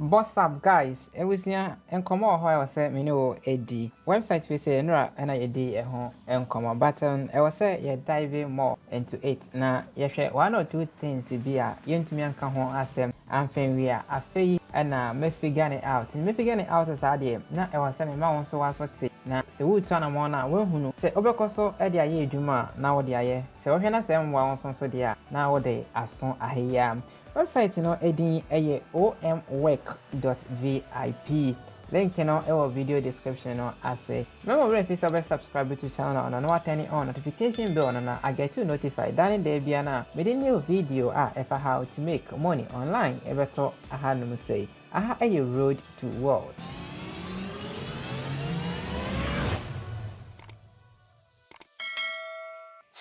Boss up, guys. It was here and come on. How I was saying, me know AD website we say no, and I did at home and come on. But I was say you diving more into it. Now you share 1 or 2 things to be a young to me and come home as them. I'm saying we are a fee and me figure it out. And me figure it out as I did. Now I was saying, my own so was what say. Now so we turn on now. We who know say Obekoso Edia ye Juma now the aye. So we na say one so dia now they are so a here. Website no edin eye omwork.vip. Link no our video description no ase. Remember if you subscribe to channel no turn on notification bell no I get you notified. Dan there bia na me the new video ever how to make money online. Ebeto aha no say. Aha a road to world.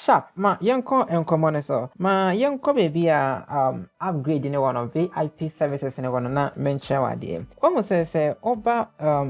Sharp ma yanko enkomo so ma yanko baby upgrade in one of VIP services in one na mention wade almost say over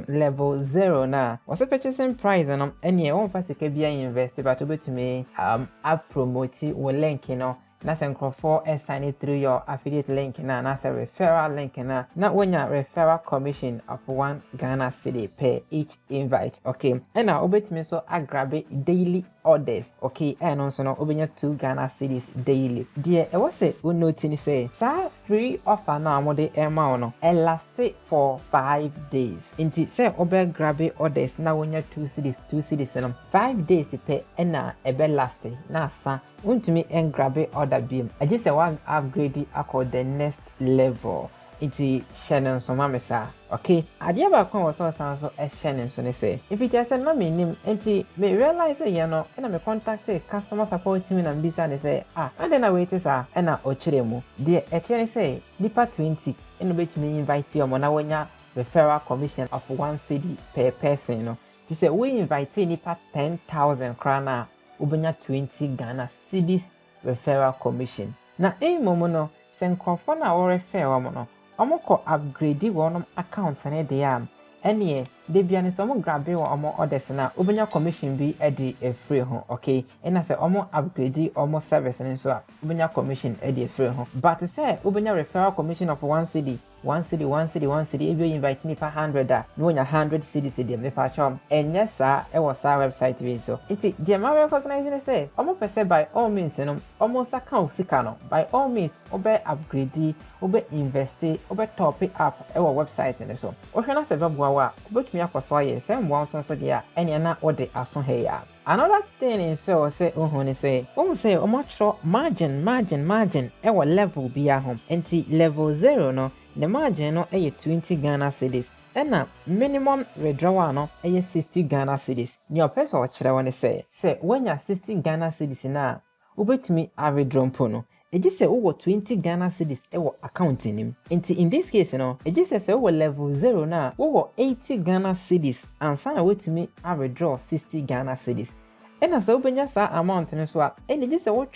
level 0 na was a purchasing price and any one fasika bia invest but to me up promote wo link no na for sign it through your affiliate link na a referral link na when your referral commission of 1 Ghana cedi per each invite. Okay, and now obetime so grab daily orders. Okay, and also no obenya 2 Ghana cedis daily. Dear I was say noting say sa free offer na amode ema no last for 5 days. Inti say obe grab orders na wonya 2 cedis no 5 days per na ebe last na sa want me and grab order beam. I just want upgrade accord the next level. It's Shannon so mamesa. Okay. I never come was also a Shannon so they say. If it just no meaning and me realize you know and I contact a customer support team and bisa and say and then I wait sir and I ochiremu. Dear Etienne say Nipa 20 and wait me invite you on our referral commission of 1 cedi per person. No. They say we invite Nipa 10,000 krana. Ubenya 20 Ghana cedis referral commission. Na momo sen krofo na o refer wo no. Omo ko upgrade wo accounts na de am. Ene de bia ne so mo grab wo omo orders na ubenya commission bi e free ho. Okay. Ena say omo upgrade omo service ne so a ubenya commission e free ho. But say ubenya referral commission of 1 cedi 1 cedi if you invite me for 100 no nya 100 cedis dem ne fa chom enye sa e wo sa website we so iti de ma recognize say omo pese by all means no omo sa kan sika no by all means obe upgrade obe invest obe top up e wo website ne so o hwe na se beboa wa obetumi akoso aye se mbo so so de a ene na ode aso he ya. Another thing is so say say omo tro margin e wo level bia hom enti level 0 no the margin no 20 Ghana cedis and minimum withdrawal no 60 Ghana cedis. Your person or chere one say when you 60 Ghana cedis na ubetumi withdraw no e just say 20 Ghana cedis e wo account him. In this case no e just say level 0 na 80 Ghana cedis and sana wetumi withdraw 60 Ghana cedis. And as open sa amount no so a and just say what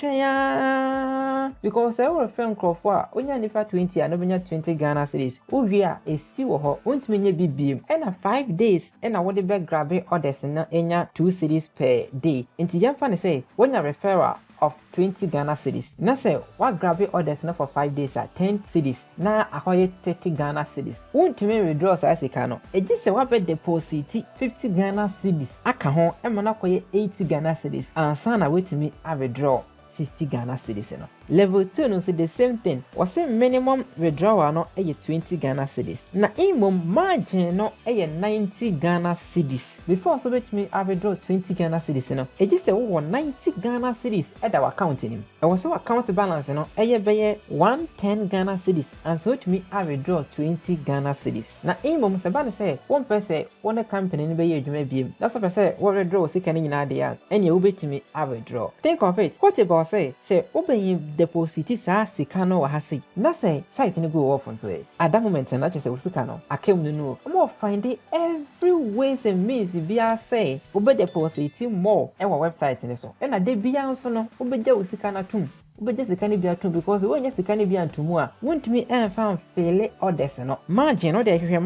because I will friend crop for onya nifa 20 and obenya 20 Ghana cedis uwi a esi wo ho ontumi nye bibiem and 5 days and I would be grab orders na enya 2 cedis per day inti yamfa ne say when you referral of 20 Ghana cedis na say what grab orders na for 5 days at 10 cedis na ahoye 30 Ghana cedis ontumi withdraw sa sika no e just say what be deposit 50 Ghana cedis aka ho e mo na koye 80 Ghana cedis ansa na wetumi withdraw 60 Ghana cedis no. Level 2 no say the same thing. Was say minimum withdrawal no 20 Ghana cedis. Na imum margin no 90 Ghana cedis. Before so bet me withdraw 20 Ghana cedis no. E just say 90 Ghana cedis at our account him. E was our account balance no be 110 Ghana cedis and so to me withdraw 20 Ghana cedis. Na imum se ban say one person one company no be adwuma biem. That's what say what withdraw sika ni nyina de ya. Ene wo betimi withdraw. Think of it. What about say open deposit sa sika no wa hase na say site ni go off so at that moment na che say sika no akem no mo find every ways and means bia say obe deposit more e wa website ni so e na de bia so no obe ja sika na tum wobɛgye sika no bi atom because wonyɛ sika no bi antom a wontumi ɛmfa mfeele orders no margin no de hwehwɛ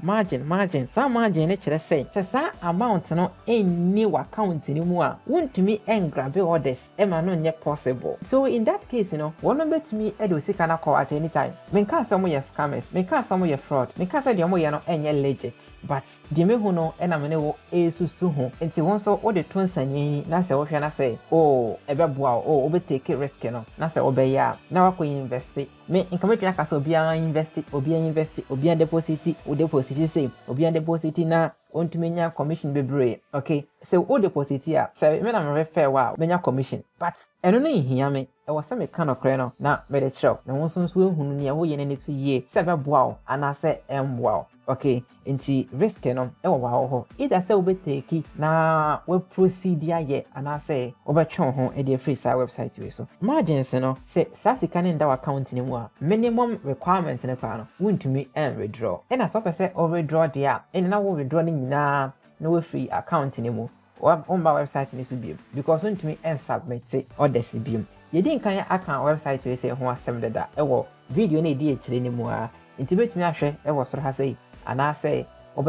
margin saa margin no kyerɛ sɛ saa amount no ɛnni w'account no mu a wontumi ɛngrabe orders ɛma no nyɛ possible. So in that case wɔn betumi ɛde sika no kɔ at any time. Menka sɛ mo yɛ scammers, menka sɛ mo yɛ fraud, menka sɛ deɛ mo yɛ no ɛnyɛ legit, but deɛ mehu no ɛna me ne wo esusu ho nti wɔn so wode to nsanyɛni na sɛ wohwɛ na sɛ ɛbɛboa o wobɛtake risk no na sɛ wobɛyɛ a na wakɔ invest me nka metwa aka sɛ obiara deposit o deposit say obiara deposit na ontumi nya commission bebree. Okay, so o deposit a sɛ me na me refer wa menya commission, but ɛno no nhia me ɛwɔ sɛ me ka no korɛ no na me de kyerɛw na wo nso ehunu ne a wo yɛ ne so yie sɛ bɛboa o anasɛ ɛmboa o. Okay, nti risk no ɛwɔ wa ho either sɛ wobɛtake na we proceed ayɛ anasɛ wobɛtwe ho ɛde free sa website we so. Margins no sɛ saa sika ne nda account ne mu a minimum requirement ne kwa no wontumi withdraw ɛna sɛ pɛ sɛ withdraw de a ɛna na wo withdraw ne nyinaa na we free account ne mu on website ne so bi because wontumi submit orders bi yɛdi nkan aka website we sɛ ho asɛm dada ɛwɔ video na ɛdi akyire ne mu a nti betumi ahwɛ ɛwɔ soro ha sɛ anasɛ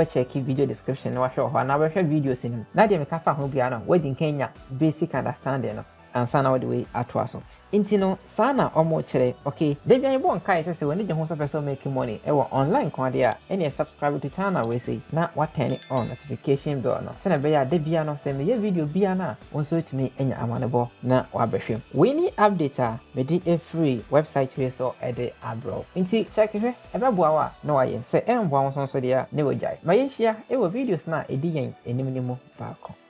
check video description na wahwɛ hɔ na wahwɛ videos nim na de meka fa ho bia no wadi nkan nya basic understanding no ansa na wode we atoa so nti no saa na ɔmo kyerɛ. Okay, da bia yɛbɔ nkae sɛ sɛ w'ani gye ho sɛ pɛ sɛ make money ɛwɔ online kwan de a ɛne subscribe to channel we say na turn on notification bell no sɛ na bɛyɛ a da bia no sɛ meyɛ video bia na wo nso tumi anya amanebɔ na wabɛhwɛ we ni update a mede free website we so ɛde abrɔ nti check hwɛ ɛbɛboa wa na wayɛ sɛ ɛmboa wo nso de a ne wagyae ma yɛhyia ɛwɔ videos na ɛdi yɛn anim ne mu baako.